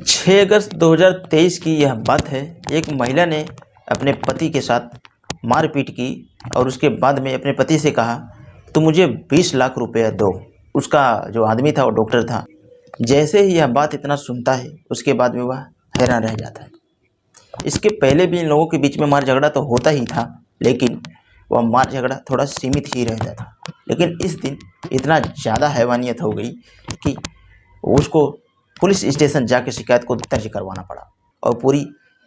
6 अगस्त 2023 की यह बात है। एक महिला ने अपने पति के साथ मारपीट की और उसके बाद में अपने पति से कहा, तो मुझे 20 लाख रुपया दो। उसका जो आदमी था वो डॉक्टर था। जैसे ही यह बात इतना सुनता है उसके बाद में वह हैरान रह जाता है। इसके पहले भी इन लोगों के बीच में मार झगड़ा तो होता ही था, लेकिन वह मार झगड़ा थोड़ा सीमित ही रहता था। लेकिन इस दिन इतना ज़्यादा हैवानियत हो गई कि उसको पुलिस स्टेशन जाके शिकायत को दर्ज करवाना पड़ा। और पूरी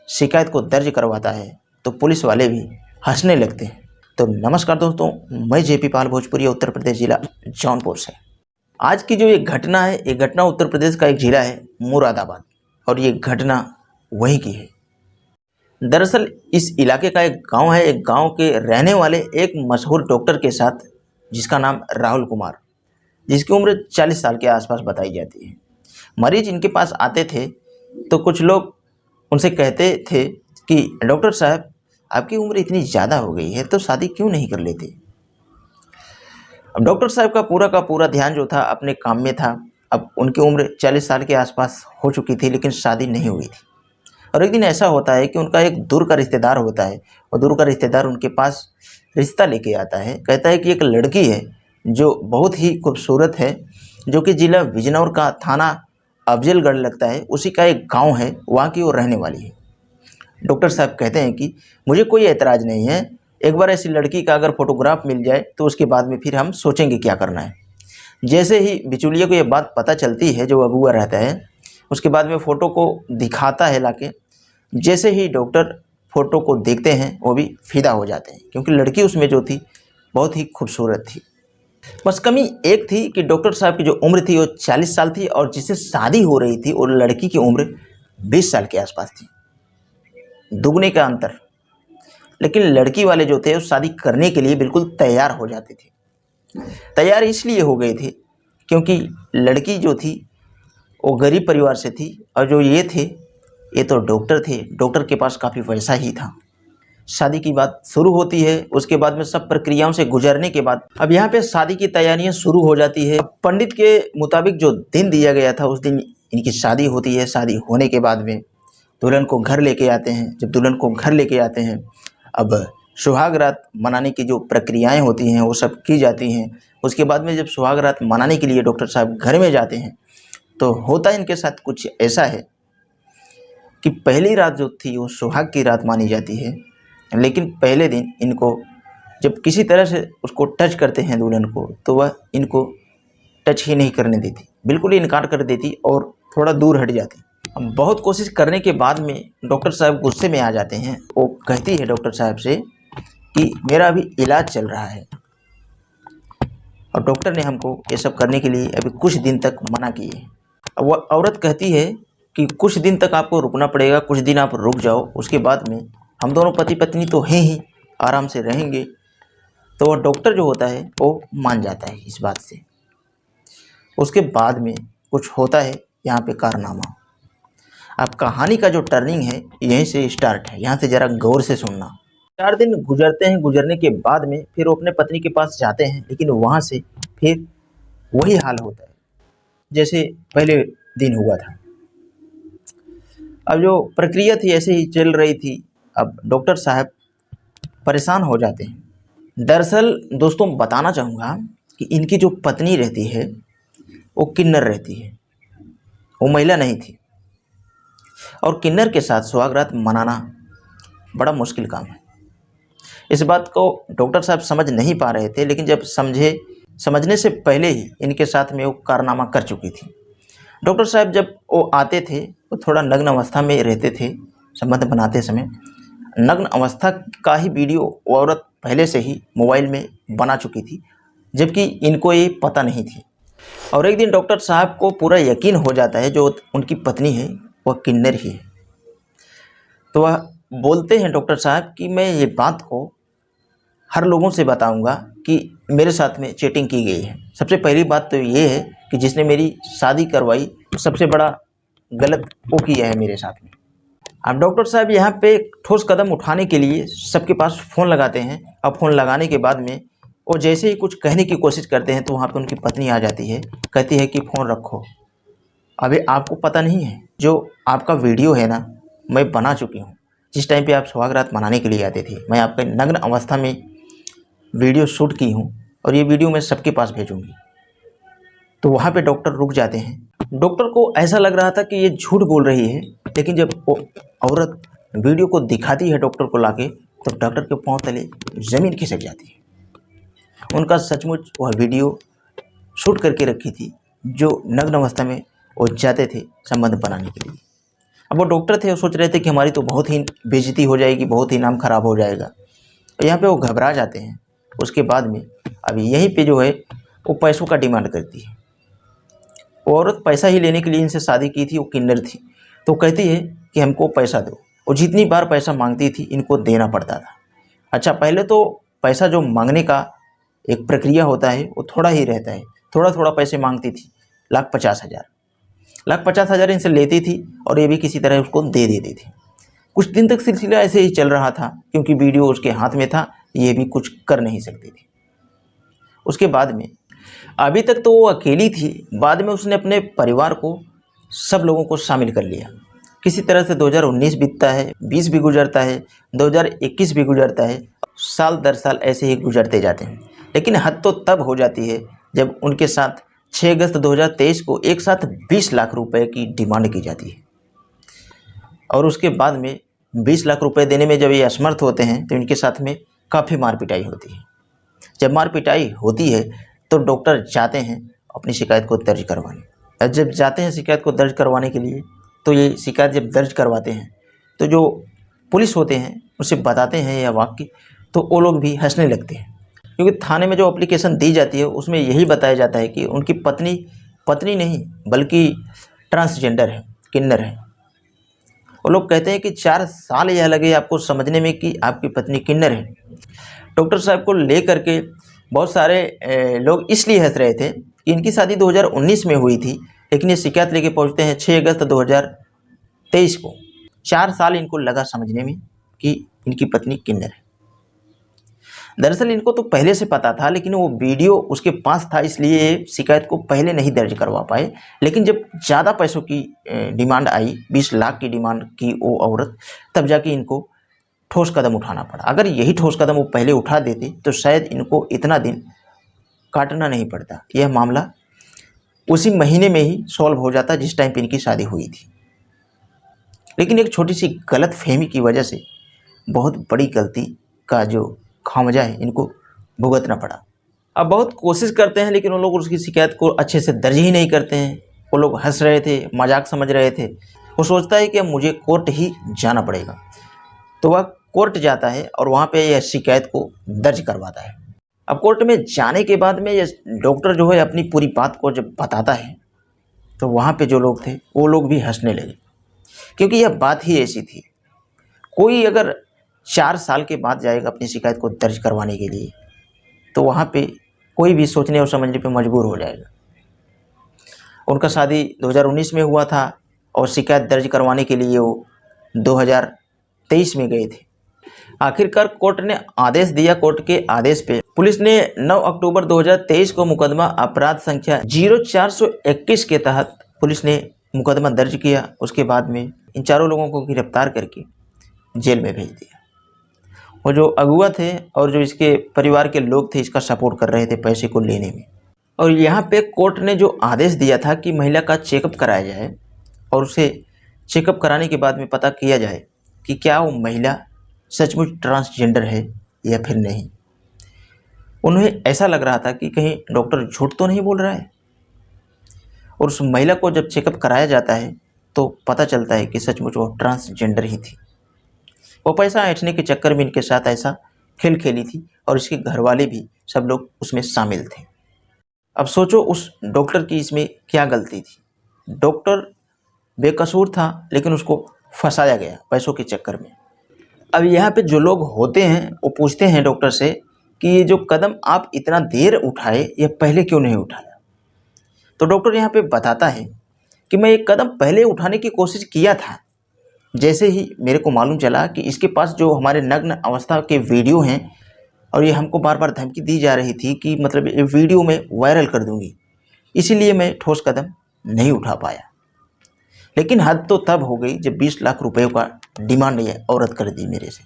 शिकायत को दर्ज करवाता है तो पुलिस वाले भी हंसने लगते हैं। तो नमस्कार दोस्तों, मैं जेपी पाल, भोजपुरी, उत्तर प्रदेश, जिला जौनपुर से। आज की जो ये घटना है, ये घटना उत्तर प्रदेश का एक जिला है मुरादाबाद, और ये घटना वहीं की है। दरअसल इस इलाके का एक गांव है। एक गांव के रहने वाले एक मशहूर डॉक्टर के साथ, जिसका नाम राहुल कुमार, जिसकी उम्र 40 साल के आसपास बताई जाती है। मरीज इनके पास आते थे तो कुछ लोग उनसे कहते थे कि डॉक्टर साहब, आपकी उम्र इतनी ज़्यादा हो गई है तो शादी क्यों नहीं कर लेते। अब डॉक्टर साहब का पूरा ध्यान जो था अपने काम में था। अब उनकी उम्र 40 साल के आसपास हो चुकी थी, लेकिन शादी नहीं हुई थी। और एक दिन ऐसा होता है कि उनका एक दूर का रिश्तेदार होता है, और दूर का रिश्तेदार उनके पास रिश्ता लेके आता है। कहता है कि एक लड़की है जो बहुत ही खूबसूरत है, जो कि जिला बिजनौर का थाना अफजलगढ़ लगता है, उसी का एक गांव है, वहाँ की वो रहने वाली है। डॉक्टर साहब कहते हैं कि मुझे कोई ऐतराज़ नहीं है, एक बार ऐसी लड़की का अगर फोटोग्राफ मिल जाए तो उसके बाद में फिर हम सोचेंगे क्या करना है। जैसे ही बिचौलिए को ये बात पता चलती है, जो अगुआ रहता है, उसके बाद में फ़ोटो को दिखाता है लाके। जैसे ही डॉक्टर फ़ोटो को देखते हैं वो भी फिदा हो जाते हैं, क्योंकि लड़की उसमें जो थी बहुत ही खूबसूरत थी। बस कमी एक थी कि डॉक्टर साहब की जो उम्र थी वो 40 साल थी, और जिससे शादी हो रही थी और लड़की की उम्र 20 साल के आसपास थी, दुगने का अंतर। लेकिन लड़की वाले जो थे वो शादी करने के लिए बिल्कुल तैयार हो जाते थे। तैयार इसलिए हो गए थे क्योंकि लड़की जो थी वो गरीब परिवार से थी, और जो ये थे ये तो डॉक्टर थे, डॉक्टर के पास काफ़ी पैसा ही था। शादी की बात शुरू होती है। उसके बाद में सब प्रक्रियाओं से गुजरने के बाद अब यहाँ पे शादी की तैयारियां शुरू हो जाती है। पंडित के मुताबिक जो दिन दिया गया था उस दिन इनकी शादी होती है। शादी होने के बाद में दुल्हन को घर लेके आते हैं। जब दुल्हन को घर लेके आते हैं, अब सुहाग रात मनाने की जो प्रक्रियाएं होती हैं वो सब की जाती हैं। उसके बाद में जब सुहाग रात मनाने के लिए डॉक्टर साहब घर में जाते हैं तो होता इनके साथ कुछ ऐसा है कि पहली रात जो थी वो सुहाग की रात मानी जाती है, लेकिन पहले दिन इनको जब किसी तरह से उसको टच करते हैं दुल्हन को, तो वह इनको टच ही नहीं करने देती, बिल्कुल ही इनकार कर देती और थोड़ा दूर हट जाती। अब बहुत कोशिश करने के बाद में डॉक्टर साहब गुस्से में आ जाते हैं। वो कहती है डॉक्टर साहब से कि मेरा अभी इलाज चल रहा है, और डॉक्टर ने हमको ये सब करने के लिए अभी कुछ दिन तक मना किए। अब वह औरत कहती है कि कुछ दिन तक आपको रुकना पड़ेगा, कुछ दिन आप रुक जाओ, उसके बाद में हम दोनों पति पत्नी तो हैं ही, आराम से रहेंगे। तो वह डॉक्टर जो होता है वो मान जाता है इस बात से। उसके बाद में कुछ होता है यहाँ पे कारनामा। अब कहानी का जो टर्निंग है यहीं से स्टार्ट है, यहाँ से ज़रा गौर से सुनना। 4 दिन गुजरते हैं। गुजरने के बाद में फिर वो अपने पत्नी के पास जाते हैं, लेकिन वहाँ से फिर वही हाल होता है जैसे पहले दिन हुआ था। अब जो प्रक्रिया थी ऐसे ही चल रही थी। अब डॉक्टर साहब परेशान हो जाते हैं। दरअसल दोस्तों बताना चाहूँगा कि इनकी जो पत्नी रहती है वो किन्नर रहती है, वो महिला नहीं थी। और किन्नर के साथ सुहागरात मनाना बड़ा मुश्किल काम है। इस बात को डॉक्टर साहब समझ नहीं पा रहे थे, लेकिन जब समझने से पहले ही इनके साथ में वो कारनामा कर चुकी थी। डॉक्टर साहब जब वो आते थे वो थोड़ा नग्न अवस्था में रहते थे। संबंध बनाते समय नग्न अवस्था का ही वीडियो वो औरत पहले से ही मोबाइल में बना चुकी थी, जबकि इनको ये पता नहीं थी। और एक दिन डॉक्टर साहब को पूरा यकीन हो जाता है जो उनकी पत्नी है वह किन्नर ही है। तो वह बोलते हैं डॉक्टर साहब कि मैं ये बात को हर लोगों से बताऊंगा कि मेरे साथ में चीटिंग की गई है। सबसे पहली बात तो ये है कि जिसने मेरी शादी करवाई सबसे बड़ा गलत वो किया है मेरे साथ में। अब डॉक्टर साहब यहाँ पे ठोस कदम उठाने के लिए सबके पास फ़ोन लगाते हैं। अब फ़ोन लगाने के बाद में वो जैसे ही कुछ कहने की कोशिश करते हैं तो वहाँ पे उनकी पत्नी आ जाती है, कहती है कि फ़ोन रखो। अभी आपको पता नहीं है, जो आपका वीडियो है ना, मैं बना चुकी हूँ। जिस टाइम पे आप सुहागरात मनाने के लिए आते थे, मैं आपके नग्न अवस्था में वीडियो शूट की हूँ और ये वीडियो मैं सबके पास भेजूँगी। तो वहाँ पे डॉक्टर रुक जाते हैं। डॉक्टर को ऐसा लग रहा था कि ये झूठ बोल रही है, लेकिन जब वो औरत वीडियो को दिखाती है डॉक्टर को लाके, तो डॉक्टर के पांव तले ज़मीन खिसक जाती है। उनका सचमुच वह वीडियो शूट करके रखी थी, जो नग्न अवस्था में वो जाते थे संबंध बनाने के लिए। अब वो डॉक्टर थे, वो सोच रहे थे कि हमारी तो बहुत ही बेइज्जती हो जाएगी, बहुत ही नाम खराब हो जाएगा। तो यहाँ पे वो घबरा जाते हैं। उसके बाद में अब यहीं पे जो है वो पैसों का डिमांड करती है। वो औरत पैसा ही लेने के लिए इनसे शादी की थी, वो किन्नर थी। तो कहती है कि हमको पैसा दो। और जितनी बार पैसा मांगती थी इनको देना पड़ता था। अच्छा, पहले तो पैसा जो मांगने का एक प्रक्रिया होता है वो थोड़ा ही रहता है, थोड़ा थोड़ा पैसे मांगती थी। 1,50,000 इनसे लेती थी और ये भी किसी तरह उसको दे देती थी। कुछ दिन तक सिलसिला ऐसे ही चल रहा था, क्योंकि वीडियो उसके हाथ में था, ये भी कुछ कर नहीं सकती थी। उसके बाद में अभी तक तो वो अकेली थी, बाद में उसने अपने परिवार को, सब लोगों को शामिल कर लिया। किसी तरह से 2019 बीतता है, 20 भी गुजरता है, 2021 भी गुजरता है, साल दर साल ऐसे ही गुजरते जाते हैं। लेकिन हद तो तब हो जाती है जब उनके साथ 6 अगस्त 2023 को एक साथ 20 लाख रुपए की डिमांड की जाती है। और उसके बाद में 20 लाख रुपए देने में जब ये असमर्थ होते हैं तो इनके साथ में काफ़ी मार पिटाई होती है। जब मार पिटाई होती है तो डॉक्टर जाते हैं अपनी शिकायत को दर्ज करवाने। और जब जाते हैं शिकायत को दर्ज करवाने के लिए, तो ये शिकायत जब दर्ज करवाते हैं तो जो पुलिस होते हैं उसे बताते हैं यह वाक्य, तो वो लोग भी हंसने लगते हैं। क्योंकि थाने में जो एप्लीकेशन दी जाती है उसमें यही बताया जाता है कि उनकी पत्नी नहीं बल्कि ट्रांसजेंडर है, किन्नर है। वो लोग कहते हैं कि 4 साल यह लगे आपको समझने में कि आपकी पत्नी किन्नर है। डॉक्टर साहब को ले करके बहुत सारे लोग इसलिए हंस रहे थे कि इनकी शादी 2019 में हुई थी, लेकिन ये शिकायत लेके पहुंचते हैं 6 अगस्त 2023 को। 4 साल इनको लगा समझने में कि इनकी पत्नी किन्नर है। दरअसल इनको तो पहले से पता था, लेकिन वो वीडियो उसके पास था, इसलिए ये शिकायत को पहले नहीं दर्ज करवा पाए। लेकिन जब ज़्यादा पैसों की डिमांड आई, 20 लाख की डिमांड की वो औरत, तब जाके इनको ठोस कदम उठाना पड़ा। अगर यही ठोस कदम वो पहले उठा देते तो शायद इनको इतना दिन काटना नहीं पड़ता। यह मामला उसी महीने में ही सॉल्व हो जाता जिस टाइम पे इनकी शादी हुई थी। लेकिन एक छोटी सी गलत फहमी की वजह से बहुत बड़ी गलती का जो खामियाजा है इनको भुगतना पड़ा। अब बहुत कोशिश करते हैं, लेकिन वो लोग उसकी शिकायत को अच्छे से दर्ज ही नहीं करते हैं। वो लोग हंस रहे थे, मजाक समझ रहे थे। वो सोचता है कि अब मुझे कोर्ट ही जाना पड़ेगा, तो वह कोर्ट जाता है और वहाँ पे यह शिकायत को दर्ज करवाता है। अब कोर्ट में जाने के बाद में यह डॉक्टर जो है अपनी पूरी बात को जब बताता है, तो वहाँ पे जो लोग थे वो लोग भी हंसने लगे, क्योंकि यह बात ही ऐसी थी। कोई अगर 4 साल के बाद जाएगा अपनी शिकायत को दर्ज करवाने के लिए, तो वहाँ पे कोई भी सोचने और समझने पे मजबूर हो जाएगा। उनका शादी 2019 में हुआ था और शिकायत दर्ज करवाने के लिए वो 2023 में गए थे। आखिरकार कोर्ट ने आदेश दिया। कोर्ट के आदेश पे पुलिस ने 9 अक्टूबर 2023 को मुकदमा अपराध संख्या 0421 के तहत पुलिस ने मुकदमा दर्ज किया। उसके बाद में इन चारों लोगों को गिरफ्तार करके जेल में भेज दिया। वो जो अगुआ थे और जो इसके परिवार के लोग थे, इसका सपोर्ट कर रहे थे पैसे को लेने में। और यहाँ पे कोर्ट ने जो आदेश दिया था कि महिला का चेकअप कराया जाए और उसे चेकअप कराने के बाद में पता किया जाए कि क्या वो महिला सचमुच ट्रांसजेंडर है या फिर नहीं। उन्हें ऐसा लग रहा था कि कहीं डॉक्टर झूठ तो नहीं बोल रहा है। और उस महिला को जब चेकअप कराया जाता है तो पता चलता है कि सचमुच वो ट्रांसजेंडर ही थी। वो पैसा ऐंठने के चक्कर में इनके साथ ऐसा खेल खेली थी और इसके घर वाले भी सब लोग उसमें शामिल थे। अब सोचो उस डॉक्टर की इसमें क्या गलती थी। डॉक्टर बेकसूर था, लेकिन उसको फंसाया गया पैसों के चक्कर में। अब यहाँ पे जो लोग होते हैं वो पूछते हैं डॉक्टर से कि ये जो कदम आप इतना देर उठाए, ये पहले क्यों नहीं उठाया। तो डॉक्टर यहाँ पे बताता है कि मैं ये कदम पहले उठाने की कोशिश किया था, जैसे ही मेरे को मालूम चला कि इसके पास जो हमारे नग्न अवस्था के वीडियो हैं और ये हमको बार बार धमकी दी जा रही थी कि मतलब ये वीडियो मैं वायरल कर दूंगी, इसीलिए मैं ठोस कदम नहीं उठा पाया। लेकिन हद तो तब हो गई जब 20 लाख रुपए का डिमांड ये औरत कर दी मेरे से।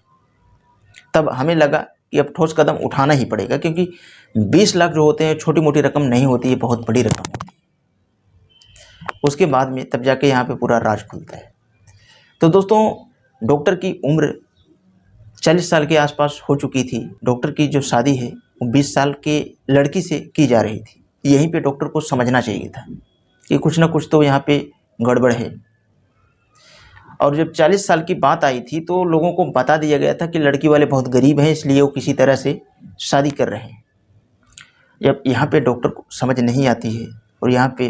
तब हमें लगा कि अब ठोस कदम उठाना ही पड़ेगा, क्योंकि 20 लाख जो होते हैं छोटी मोटी रकम नहीं होती, ये बहुत बड़ी रकम होती है। उसके बाद में तब जाके यहाँ पे पूरा राज खुलता है। तो दोस्तों, डॉक्टर की उम्र 40 साल के आसपास हो चुकी थी। डॉक्टर की जो शादी है वो 20 साल के लड़की से की जा रही थी। यहीं पे डॉक्टर को समझना चाहिए था कि कुछ ना कुछ तो यहाँ पे गड़बड़ है। और जब 40 साल की बात आई थी तो लोगों को बता दिया गया था कि लड़की वाले बहुत गरीब हैं, इसलिए वो किसी तरह से शादी कर रहे हैं। जब यहाँ पे डॉक्टर को समझ नहीं आती है और यहाँ पे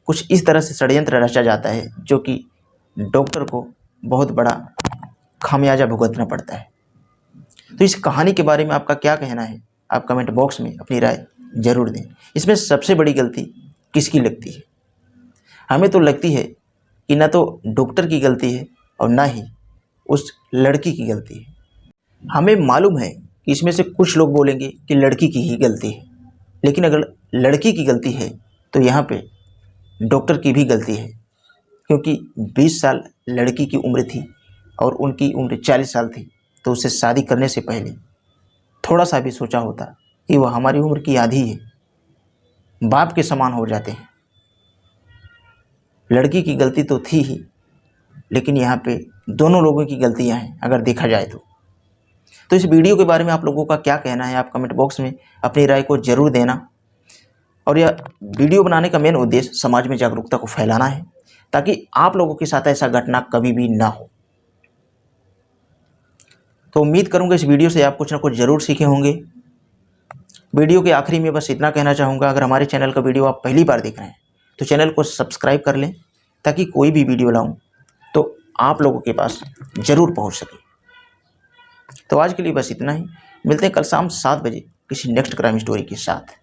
कुछ इस तरह से षड्यंत्र रचा जाता है जो कि डॉक्टर को बहुत बड़ा खामियाजा भुगतना पड़ता है। तो इस कहानी के बारे में आपका क्या कहना है? आप कमेंट बॉक्स में अपनी राय जरूर दें। इसमें सबसे बड़ी गलती किसकी लगती है? हमें तो लगती है कि ना तो डॉक्टर की गलती है और ना ही उस लड़की की गलती है। हमें मालूम है कि इसमें से कुछ लोग बोलेंगे कि लड़की की ही गलती है, लेकिन अगर लड़की की गलती है तो यहाँ पे डॉक्टर की भी गलती है, क्योंकि 20 साल लड़की की उम्र थी और उनकी उम्र 40 साल थी। तो उसे शादी करने से पहले थोड़ा सा भी सोचा होता कि वह हमारी उम्र की आधी है, बाप के समान हो जाते हैं। लड़की की गलती तो थी ही, लेकिन यहाँ पे दोनों लोगों की गलतियाँ हैं अगर देखा जाए तो। इस वीडियो के बारे में आप लोगों का क्या कहना है? आप कमेंट बॉक्स में अपनी राय को जरूर देना। और यह वीडियो बनाने का मेन उद्देश्य समाज में जागरूकता को फैलाना है, ताकि आप लोगों के साथ ऐसा घटना कभी भी ना हो। तो उम्मीद करूंगा इस वीडियो से आप कुछ ना कुछ ज़रूर सीखे होंगे। वीडियो के आखिरी में बस इतना कहना चाहूँगा, अगर हमारे चैनल का वीडियो आप पहली बार देख रहे हैं तो चैनल को सब्सक्राइब कर लें, ताकि कोई भी वीडियो लाऊं तो आप लोगों के पास ज़रूर पहुंच सके। तो आज के लिए बस इतना ही। मिलते हैं कल शाम 7 बजे किसी नेक्स्ट क्राइम स्टोरी के साथ।